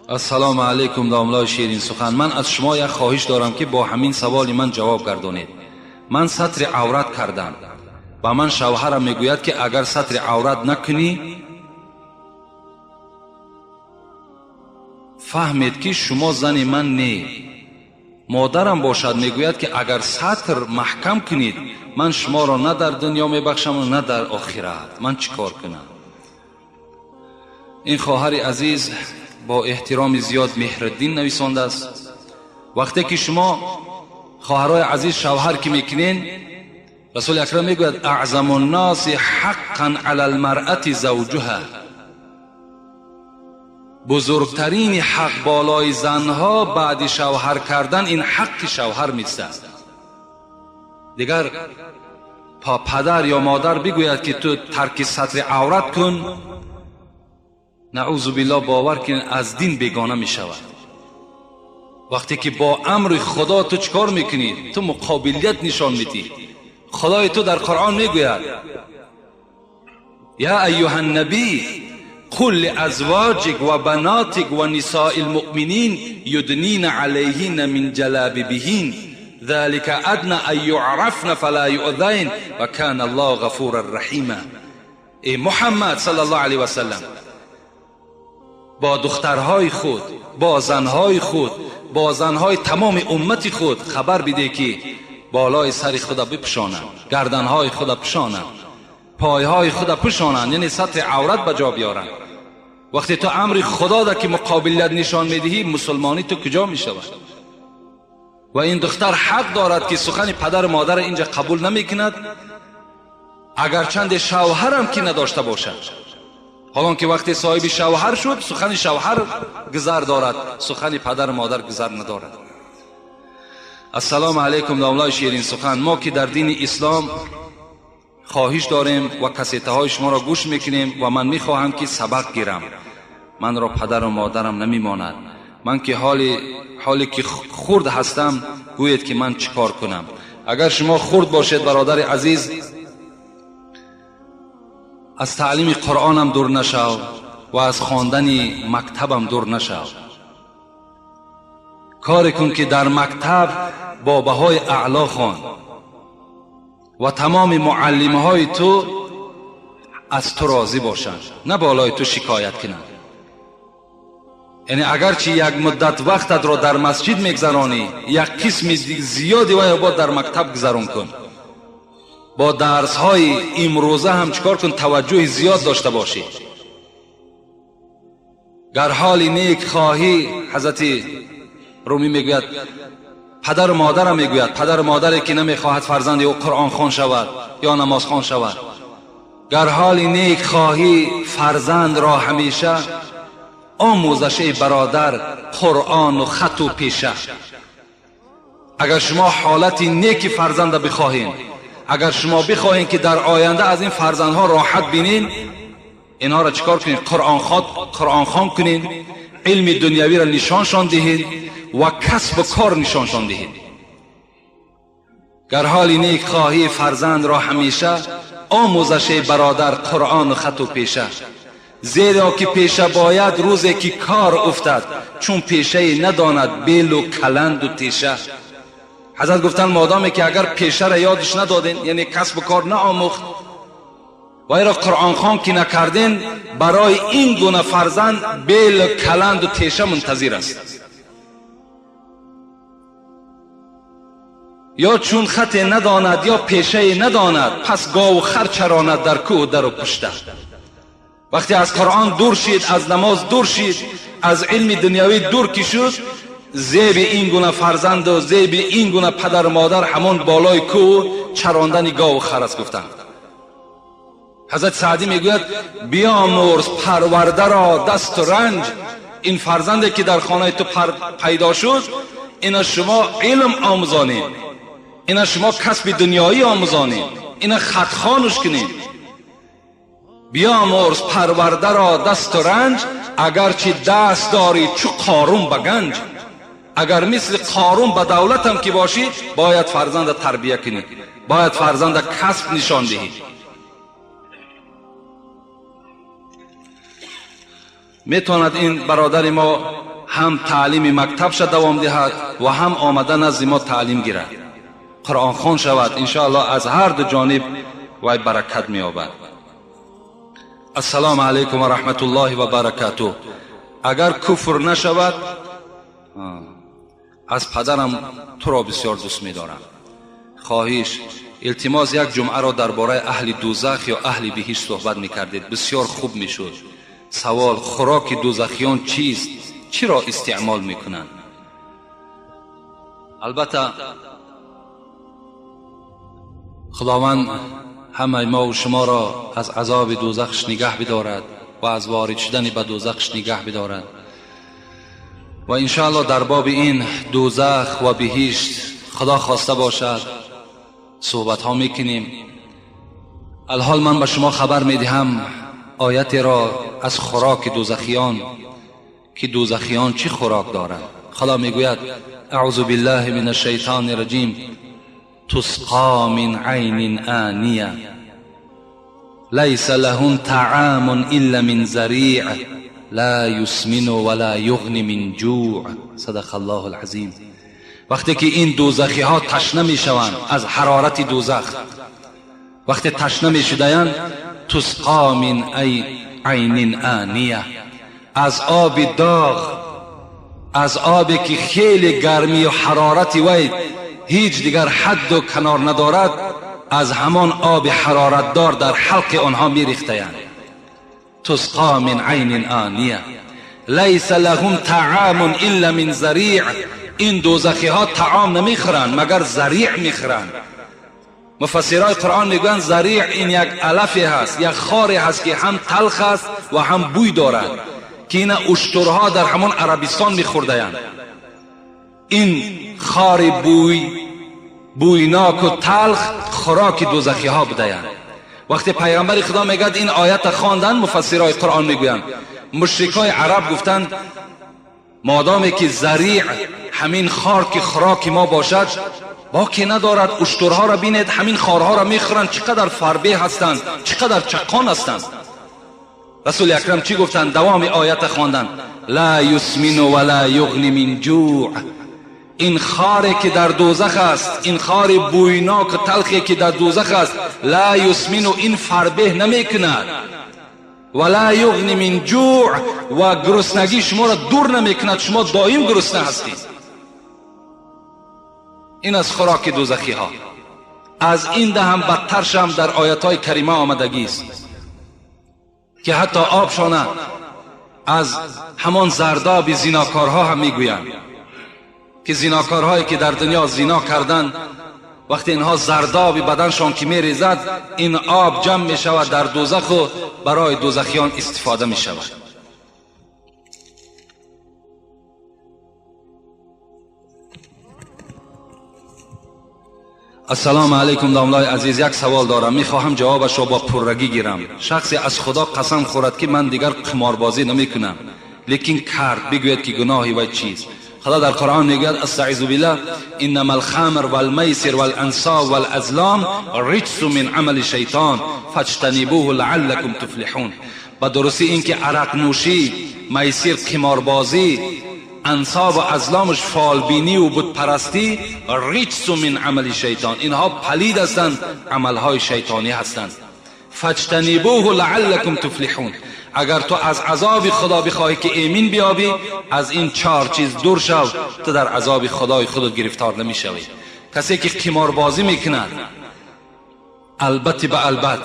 السلام علیکم داملای شیرین سخن. من از شما یک خواهش دارم که با همین سوال من جواب گردانید. من سطر عورت کردم و من شوهرم میگوید که اگر سطر عورت نکنی فهمید که شما زن من نه. مادرم باشد میگوید که اگر سطر محکم کنید من شما را نه در دنیا میبخشم و نه در آخرت. من چیکار کنم؟ این خواهر عزیز با احترام زیاد مهرالدین نویسنده است. وقتی که شما خواهرای عزیز شوهر که میکنین، رسول اکرم میگوید اعظم الناس حقا علی المرأة زوجها، بزرگترین حق بالای زنها بعد شوهر کردن این حق شوهر میست. دیگر پدر یا مادر بگوید که تو ترک سطر عورت کن، نعوذ بالله باور کن از دین بیگانه می شود. وقتی که با امر خدا تو چکار میکنی؟ تو مقابلیت نشان میدی. خدای تو در قرآن میگوید یا ایها النبی قل لازواجک و بناتک و نساء المؤمنین یدنین علیهن من جلابیبهن ذلك ادنى ان يعرفن فلا يؤذین و کان الله غفورا رحیما. ای محمد صلی الله علیه و سلم، با دخترهای خود، با زنهای خود، با زنهای تمام امت خود خبر بده که بالای سر خدا بپوشانند، گردنهای خدا بپوشانند، پایهای خدا بپوشانند، یعنی سطر عورت بجا بیارند. وقتی تو امر خدا را که مقابلیت نشان میدهی، مسلمانی تو کجا میشود؟ و این دختر حق دارد که سخن پدر و مادر اینجا قبول نمیکند، اگرچند شوهرم که نداشته باشد. حالان که وقتی صاحب شوهر شد سخن شوهر گذر دارد، سخن پدر و مادر گذر ندارد. السلام علیکم داملای شیرین سخن. ما که در دین اسلام خواهش داریم و کسیته های شما را گوش میکنیم و من میخواهم که سبق گیرم. من را پدر و مادرم نمیماند. من که حالی که خرد هستم گوید که من چیکار کنم. اگر شما خرد باشید برادر عزیز، از تعلیم قرآنم دور نشو و از خواندن مکتبم دور نشو. کاری کن که در مکتب با بهای اعلا خوان و تمام معلمهای تو از تو راضی باشند، نه بالای تو شکایت کنند. یعنی اگرچه یک مدت وقتت را در مسجد میگذرانی، یک قسم زیادی و با در مکتب گذران کن. با درس های امروزه هم چکار کن؟ توجه زیاد داشته باشی. گر حال نیک خواهی، حضرت رومی میگوید پدر و مادرم میگوید، پدر و مادری که نمیخواهد فرزند او قرآن خوان شود یا نماز خوان شود، گر حال نیک خواهی فرزند را همیشه آموزش برادر قرآن و خط و پیشه. اگر شما حالت نیک فرزند بخواهید، اگر شما بخواهید که در آینده از این فرزندها راحت بینین، اینها را چیکار کنید؟ قرآن خوان کنید، علم دنیوی را نشانشان دهید و کسب و کار نشانشان دهید. گر حال نیک خواهی فرزند را همیشه آموزش برادر قرآن و خط و پیشه. زیرا که پیشه باید روزی که کار افتد، چون پیشه نداند بیل و کلند و تیشه. حضرت گفتن مادامی که اگر پیشه را یادش ندادین، یعنی کسب و کار نآموخت و ایرا قرآن خوان که نکردین، برای این گونه فرزند بیل کلند و تیشه منتظر است. یا چون خط نداند یا پیشه نداند، پس گاو و خر چراند در کوه و در و پشته. وقتی از قرآن دور شید، از نماز دور شید، از علم دنیوی دور کی شد، زیب این گونه فرزند و زیب این گونه پدر و مادر همون بالای کوه چراندن گاو و خر است. گفتند حضرت سعدی میگوید بیامرز پرورده را دست و رنج. این فرزندی که در خانه تو پیدا شد، اینا شما علم آموزانید، اینا شما کسب دنیایی آموزانید، اینا خط خوانش کنید. بیامرز پرورده را دست و رنج، اگرچه دست داری چو قارون به گنج. اگر مثل قارون به دولت هم که باشی، باید فرزند تربیه کنی، باید فرزند کسب نشان دهی. میتواند این برادر ما هم تعلیم مکتبش دوام دهد و هم آمده نزد ما تعلیم گیرد، قرآن خوان شود. انشاءالله از هر دو جانب وای برکت می‌یابد. السلام علیکم و رحمت الله و برکاته. اگر کفر نشود، از پدرم تو را بسیار دوست می‌دارم. خواهش التماس یک جمعه را درباره اهل دوزخ یا اهل بهشت صحبت می‌کردید، بسیار خوب می‌شد. سوال: خوراک دوزخیان چیست؟ چرا استعمال می‌کنند؟ البته خداوند همه ما و شما را از عذاب دوزخش نگه بدارد و از وارد شدن به دوزخش نگه بدارد و انشاءالله در باب این دوزخ و بهشت خدا خواسته باشد صحبت ها میکنیم. الحال من به شما خبر میدهم آیت را از خوراک دوزخیان که دوزخیان چی خوراک دارند. خدا میگوید: اعوذ بالله من الشیطان الرجیم، تسقى من عین آنیه لیس لهم طعام الا من ذریع لا یسمن ولا یغنی من جوع. صدق الله العظیم. وقتی که این دوزخی ها تشنه می شوند از حرارت دوزخ، وقتی تشنه می شدند، تسقى من عین آنیه، از آب داغ، از آبی که خیلی گرمی و حرارت وی هیچ دیگر حد و کنار ندارد، از همان آب حرارت دار در حلق آنها می ریختند. تسقى من عین آنیه لیس لهم طعام الا من ذریع. این دوزخی ها طعام نمیخورند مگر ذریع میخورند. مفسرای قرآن میگویند ذریع این یک علفی هست، یک خاری هست که هم تلخ است و هم بوی دارد، که این اشترها در همان عربستان میخوردند. این خار بویناک و تلخ خوراک دوزخی ها بدهند. وقتی پیغمبر خدا میگد این آیت خواندن، مفسرای قرآن میگویند مشرکای عرب گفتند مادامی که ذریع همین خار که خوراک ما باشد باکی ندارد، اشترها را بینید همین خارها را میخورند، چقدر فربه هستند، چقدر چقان هستند. رسول اکرم چی گفتند؟ دوام آیت خواندند: لا یسمن ولا یغنی من جوع. این خاری که در دوزخ است، این خار بویناک و تلخی که در دوزخ است، لا یسمن، این فربه نمیکند، ولا یغنی من جوع، و گرسنگی شما را دور نمیکند، شما دائم گرسنه هستید. این از خوراک دوزخی ها. از این ده هم بدترش هم در آیات های کریمه آمدگی است که حتی آبشان از همان زرداب زیناکارها هم میگویند که زیناکارهایی که در دنیا زینا کردند، وقتی اینها زرداب بدنشان که میریزد، این آب جمع می شود در دوزخ و برای دوزخیان استفاده می شود. السلام علیکم داملای عزیز، یک سوال دارم، میخواهم جوابش را با پررگی گیرم. شخصی از خدا قسم خورد که من دیگر قماربازی نمی کنم، لیکن کرد، بگوید که گناهی و چیز. خدا در قرآن میگوید: استعیذ بالله، انما الخمر والمیسر والانصاب والازلام رجس من عمل شیطان فاجتنبوه لعلکم تفلحون. با درستی این که عرق نوشی، میسر قماربازی، انصاب و ازلامش فالبینی و بت پرستی، رجس من عمل شیطان، اینها پلید هستند، عملهای شیطانی هستند. فاجتنبوه لعلکم تفلحون. اگر تو از عذاب خدا بخواهی که ایمن بیابی، از این چهار چیز دور شو، تو در عذاب خدای خودت گرفتار نمی شوی. کسی که قماربازی میکند، البته به البته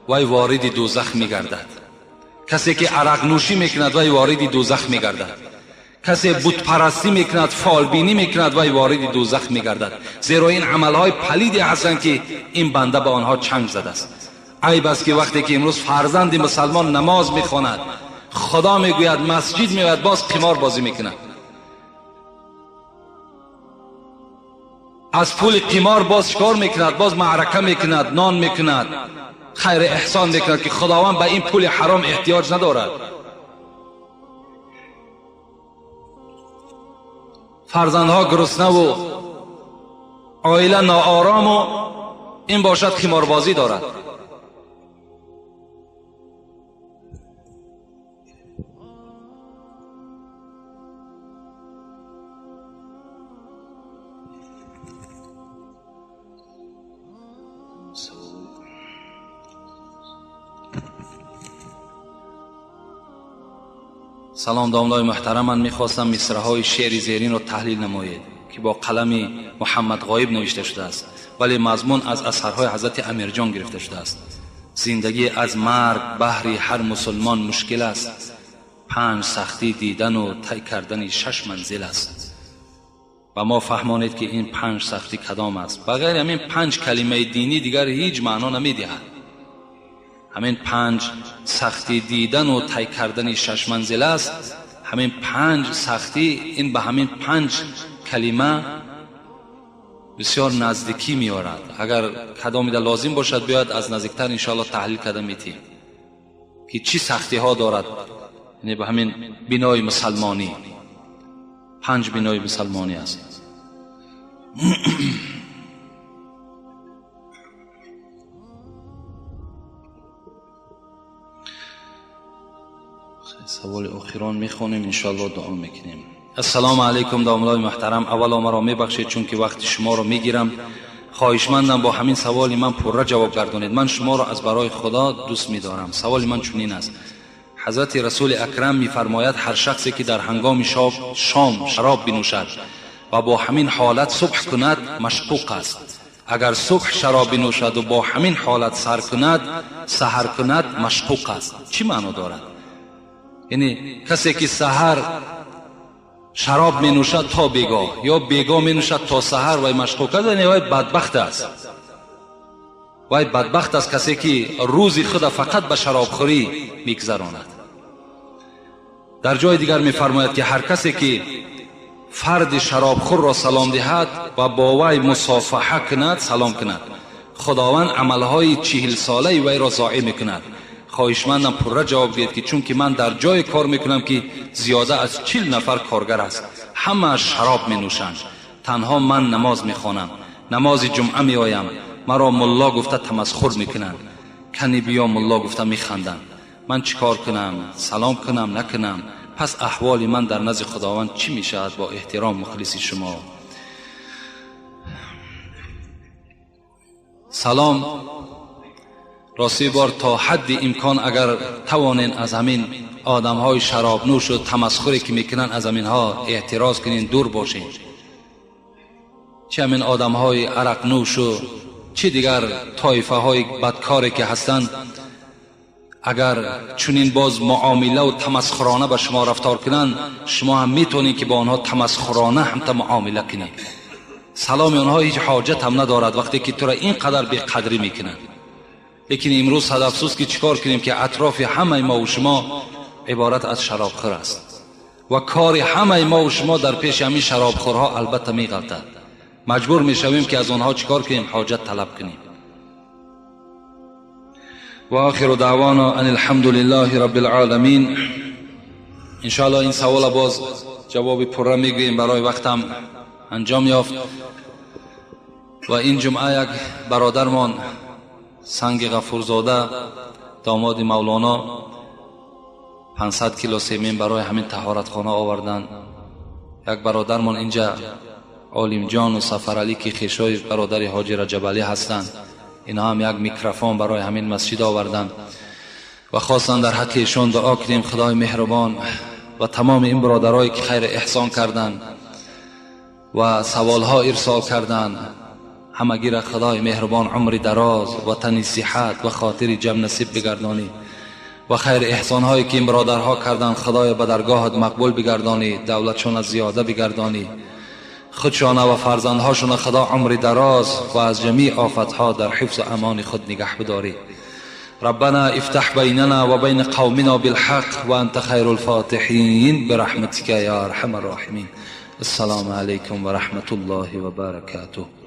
وی وارد دوزخ میگردد. کسی که عرق نوشی میکند وی وارد دوزخ میگردد. کسی بت پرستی میکند، فالبینی میکند وی وارد دوزخ میگردد. زیرا این عملهای پلیدی هستند که این بنده به آنها چنگ زده است. عیب است که وقتی که امروز فرزند مسلمان نماز میخواند، خدا میگوید، مسجد میگوید، باز قمار بازی میکند. از پول قمار باز شکار میکند، باز معرکه میکند، نان میکند، خیر احسان میکند که خداوند به این پول حرام احتیاج ندارد. فرزندها گرسنه و عائله ناآرام و این باشد قماربازی دارد. سلام داملای محترم، من میخواستم مصرع‌های شعر زیرین رو تحلیل نمایید که با قلم محمد غایب نوشته شده است، ولی مضمون از اثرهای حضرت امیرجان گرفته شده است. زندگی از مرگ بهر هر مسلمان مشکل است، 5 سختی دیدن و طی کردن 6 منزل است. و ما فهمانید که این 5 سختی کدام است. بغیر همین 5 کلمه دینی دیگر هیچ معنا نمیدهد. همین 5 سختی دیدن و طی کردن 6 منزل است. همین 5 سختی، این به همین 5 کلمه بسیار نزدیکی می‌آورد. اگر کدامی در لازم باشد بیاید از نزدیکتر انشاءالله تحلیل کردن میتیم که چی سختی ها دارد. یعنی به همین بنای مسلمانی 5 بنای مسلمانی است. سوال اخیران میخونیم انشاءالله دعا میکنیم. السلام علیکم داملای محترم، اولا مرا میبخشید چون که وقت شما رو میگیرم. خواهشمندم با همین سوالی من پره جواب گردانید. من شما را از برای خدا دوست می‌دارم. سوال من چنین است: حضرت رسول اکرم می‌فرماید هر شخصی که در هنگام شام شراب بنوشد و با همین حالت صبح کند مشکوک است. اگر صبح شراب بنوشد و با همین حالت سحر کند مشکوک است. چی معنی دارد؟ یعنی کسی که سحر شراب می نوشد تا بیگاه یا بیگاه می نوشد تا سحر و مشکوک است، یعنی وای بدبخت است. وای بدبخت است کسی که روزی خود فقط به شراب خوری میگذراند. در جای دیگر می فرماید که هر کسی که فرد شراب خور را سلام دهد و با وی مصافحه کند، سلام کند، خداوند عملهای 40 ساله وی را ضایع میکند. خواهشمندم پره جواب دهید که چون که من در جای کار میکنم که زیاده از 40 نفر کارگر است، همه شراب می نوشند. تنها من نماز میخوانم، نماز جمعه می آیم، مرا ملا گفته تمسخر میکنند، کنی بیا ملا گفته میخندند. من چیکار کنم؟ سلام کنم نکنم؟ پس احوال من در نزد خداوند چی میشود؟ با احترام مخلصی شما. سلام. راستی بار تا حد امکان اگر توانین از همین آدم های شراب نوش و تمسخری که میکنن از همین ها اعتراض کنین، دور باشین. چه همین آدم های عرق نوش و چه دیگر طایفه های بدکاری که هستند، اگر چنین باز معامله و تمسخرانه به شما رفتار کنن، شما هم میتونین که با آنها تمسخرانه هم معامله کنین. سلام آنها هیچ حاجت هم ندارد وقتی که تو را اینقدر بی قدری میکنن. لیکن امروز صد افسوس که چیکار کنیم که اطراف همه ما و شما عبارت از شرابخور است و کار همه ما و شما در پیش همین شرابخورها البته میغلطد. مجبور میشویم که از آنها چیکار کنیم؟ حاجت طلب کنیم. و آخر دعوانا ان الحمد لله رب العالمین. انشاءالله این سوال باز جواب پره میگیریم، برای وقتم انجام یافت. و این جمعه یک برادرمان سنگ غفورزاده داماد مولانا 500 کیلو سیمین برای همین طهارت خانه آوردن. یک برادرمان اینجا عالم جان و سفر علی که خیشای برادر حاجی رجب علی هستند، اینها هم یک میکروفون برای همین مسجد آوردن و خواستن در حق ایشان دعا کنیم خدای مهربان و تمام این برادرایی که خیر احسان کردند و سوالها ارسال کردند، همگی را خدای مهربان عمر دراز و تن صحت و خاطر جمع نصیب بگردانی و خیر احسان هایی که این برادرها کردند خدای به درگاهت مقبول بگردانی، دولتشون از زیاده بگردانی، خودشان و فرزندهاشون خدا عمر دراز و از جمیع آفتها در حفظ و امان خود نگه بداری. ربنا افتح بیننا و بین قومنا بالحق و انت خیر الفاتحین برحمتك یا ارحم الراحمین. السلام علیکم و رحمت الله و برکاته.